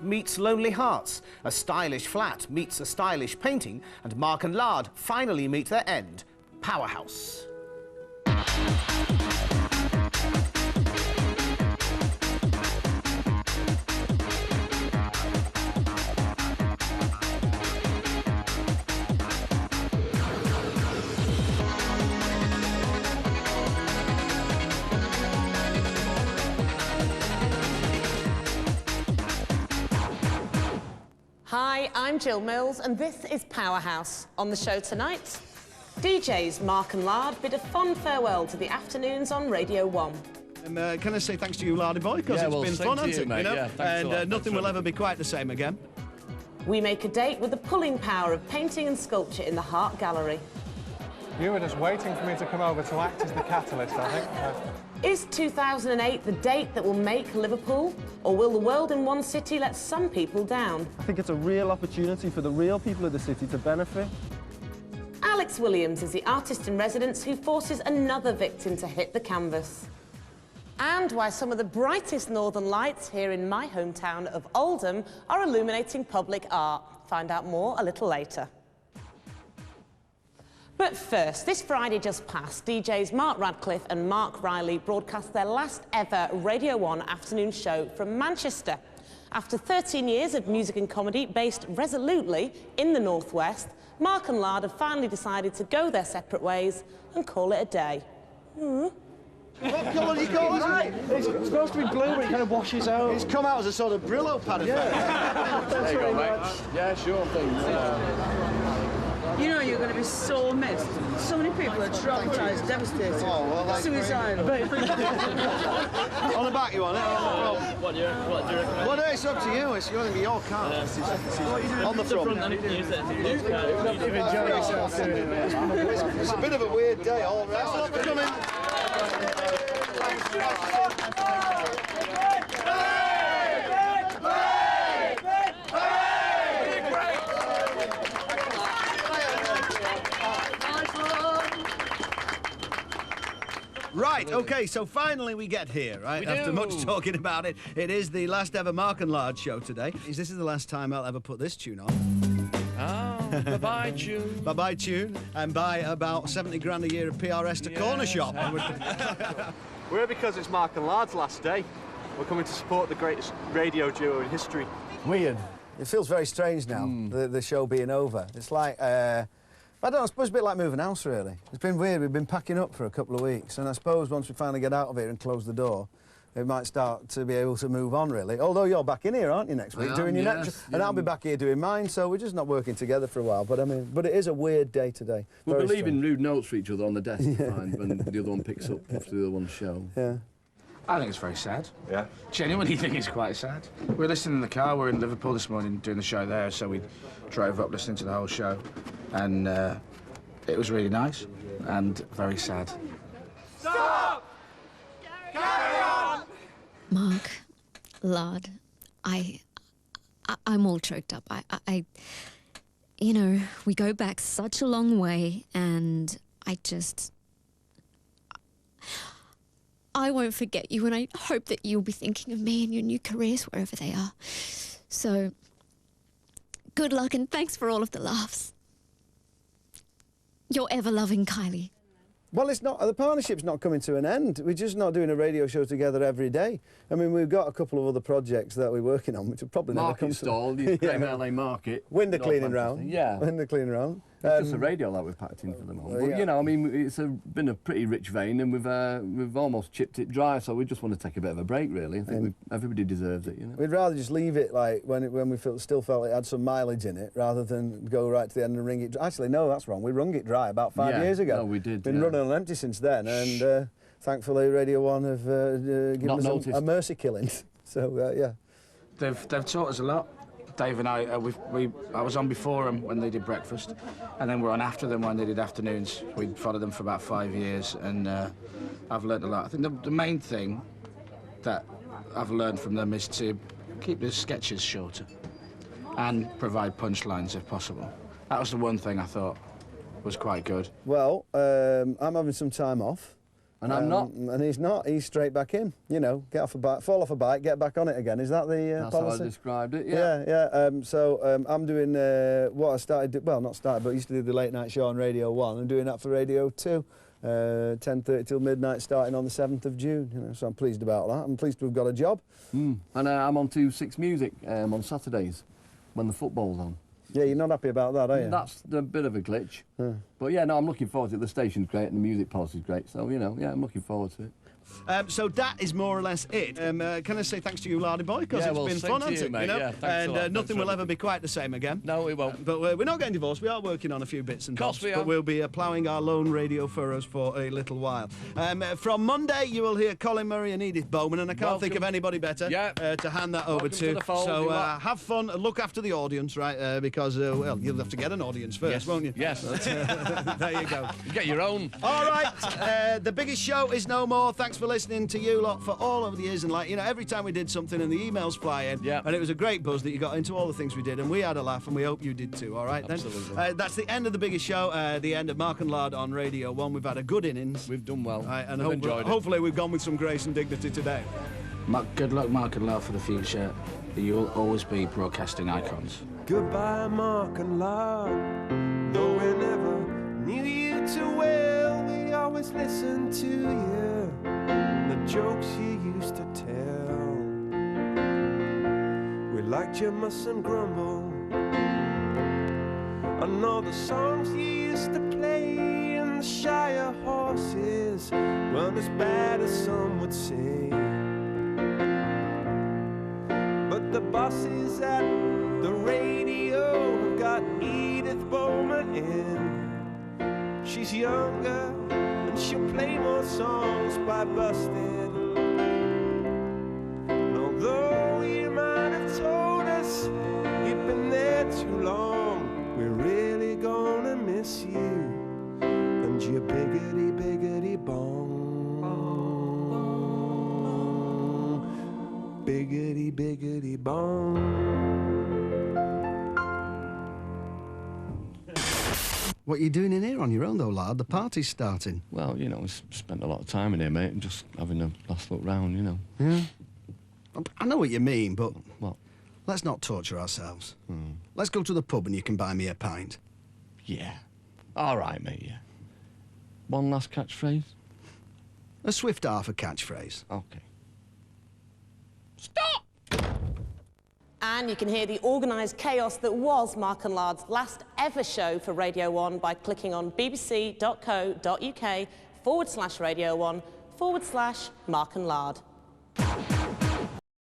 meets Lonely Hearts, a stylish flat meets a stylish painting, and Marc and Lard finally meet their end, Powerhouse. Hi, I'm Gill Mills, and this is Powerhouse. On the show tonight, DJs Marc and Lard bid a fond farewell to the afternoons on Radio 1. Can I say thanks to you, Lardy boy, because it's been fun, hasn't it? Mate, you know? Yeah, nothing will ever be quite the same again. We make a date with the pulling power of painting and sculpture in the Hart Gallery. You were just waiting for me to come over to act as the catalyst, I think. Is 2008 the date that will make Liverpool? Or will the world in one city let some people down? I think it's a real opportunity for the real people of the city to benefit. Alex Williams is the artist in residence who forces another victim to hit the canvas. And why some of the brightest northern lights here in my hometown of Oldham are illuminating public art. Find out more a little later. But first, this Friday just past, DJs Marc Radcliffe and Mark Riley broadcast their last ever Radio 1 afternoon show from Manchester. After 13 years of music and comedy based resolutely in the North West, Marc and Lard have finally decided to go their separate ways and call it a day. What colour you got? It's supposed to be blue, but it kind of washes out. It's come out as a sort of Brillo pad effect. There you go, mate. Yeah, sure thing. You know you're going to be so missed. So many people are traumatised, devastated, suicidal. On the back you want it? What do you recommend? Well, it's up to you. It's going to be your car. On the front. It's a bit of a weird day all round. Thanks a lot for coming. Right, OK, so finally we get here, right? After much talking about it, it is the last ever Marc and Lard show today. This is the last time I'll ever put this tune on. Oh, bye-bye tune. Bye-bye tune, and buy about 70 grand a year of PRS to Corner Shop. We're here because it's Marc and Lard's last day. We're coming to support the greatest radio duo in history. Weird. It feels very strange now, the show being over. It's like, I don't know, I suppose it's a bit like moving house, really. It's been weird. We've been packing up for a couple of weeks, and I suppose once we finally get out of here and close the door, we might start to be able to move on, really. Although you're back in here, aren't you, next week, doing your next... And I'll be back here doing mine, so we're just not working together for a while. But, I mean, but it is a weird day today. We'll be leaving rude notes for each other on the desk to find when the other one picks up after the other one's show. Yeah. I think it's very sad. Yeah? Genuinely think it's quite sad. We're listening in the car. We're in Liverpool this morning doing the show there, so we drove up listening to the whole show. And it was really nice and very sad. Stop! Carry on! Marc, Lard, I'm all choked up. You know, we go back such a long way, and I won't forget you, and I hope that you'll be thinking of me and your new careers wherever they are. So, good luck and thanks for all of the laughs. Your ever-loving Kylie. Well, it's not. The partnership's not coming to an end. We're just not doing a radio show together every day. I mean, we've got a couple of other projects that we're working on, which will probably never come to... Stall, the LA Market. Window cleaning round. Yeah. Window cleaning round. It's just a radio that we've packed in for the moment. But, you know, I mean, it's been a pretty rich vein, and we've almost chipped it dry, so we just want to take a bit of a break, really. I think everybody deserves it, you know. We'd rather just leave it, like, when we still felt it had some mileage in it, rather than go right to the end and wring it dry. Actually, no, that's wrong. We wrung it dry about 5 years ago. No, we did, Been running on empty since then, and thankfully Radio 1 have given us a mercy killing. So, yeah. They've taught us a lot. Dave and I, I was on before them when they did breakfast, and then we're on after them when they did afternoons. We'd followed them for about 5 years, and I've learned a lot. I think the main thing that I've learned from them is to keep the sketches shorter and provide punchlines if possible. That was the one thing I thought was quite good. Well, I'm having some time off. And I'm not. And he's not. He's straight back in. You know, get off a bike, fall off a bike, get back on it again. Is that the That's policy? how I described it, yeah. Yeah. So I'm doing what I started, well, not started, but I used to do the late night show on Radio 1. I'm doing that for Radio 2, 10:30 till midnight, starting on the 7th of June. You know, so I'm pleased about that. I'm pleased to have got a job. And I'm on 2-6 Music on Saturdays when the football's on. Yeah, you're not happy about that, are you? That's a bit of a glitch. But yeah, no, I'm looking forward to it. The station's great and the music policy's great. So, you know, yeah, I'm looking forward to it. So that is more or less it. Can I say thanks to you, Lardy boy, because it's been fun, hasn't it? Mate. You know? Yeah, thanks a lot. Nothing will ever be quite the same again. No, it won't. But we're not getting divorced. We are working on a few bits and bobs. Of course we are. But we'll be ploughing our lone radio furrows for a little while. From Monday, you will hear Colin Murray and Edith Bowman, and I can't think of anybody better to hand that over to. So have fun, look after the audience, right? Because, well, you'll have to get an audience first, won't you? Yes. There you go. You get your own. All right, the biggest show is no more. Thanks for listening to you lot for all over the years, and like, you know, every time we did something and the emails fly in, and it was a great buzz that you got into all the things we did, and we had a laugh, and we hope you did too. All right, absolutely. Then that's the end of the biggest show, the end of Marc and Lard on Radio 1. We've had a good innings. We've done well. And hopefully we've gone with some grace and dignity today. Good luck, Marc and Lard, for the future. You'll always be broadcasting icons. Goodbye, Marc and Lard. Though we never knew you too well, we always listened to you, the jokes you used to tell. We liked your muss and grumble, and all the songs you used to play, and the Shire horses weren't as bad as some would say. But the bosses at the radio have got Edith Bowman in. She's younger and she'll play more songs by Busted. And although you might have told us you've been there too long, we're really gonna miss you and your biggity biggity bong. Biggity biggity bong. What are you doing in here on your own, though, Lard? The party's starting. Well, you know, we spent a lot of time in here, mate, and just having a last look round, you know. Yeah. I know what you mean, but... What? Let's not torture ourselves. Let's go to the pub and you can buy me a pint. Yeah. All right, mate, yeah. One last catchphrase? A swift half a catchphrase. OK. Stop! And you can hear the organised chaos that was Marc and Lard's last ever show for Radio 1 by clicking on bbc.co.uk/Radio 1/Marc and Lard.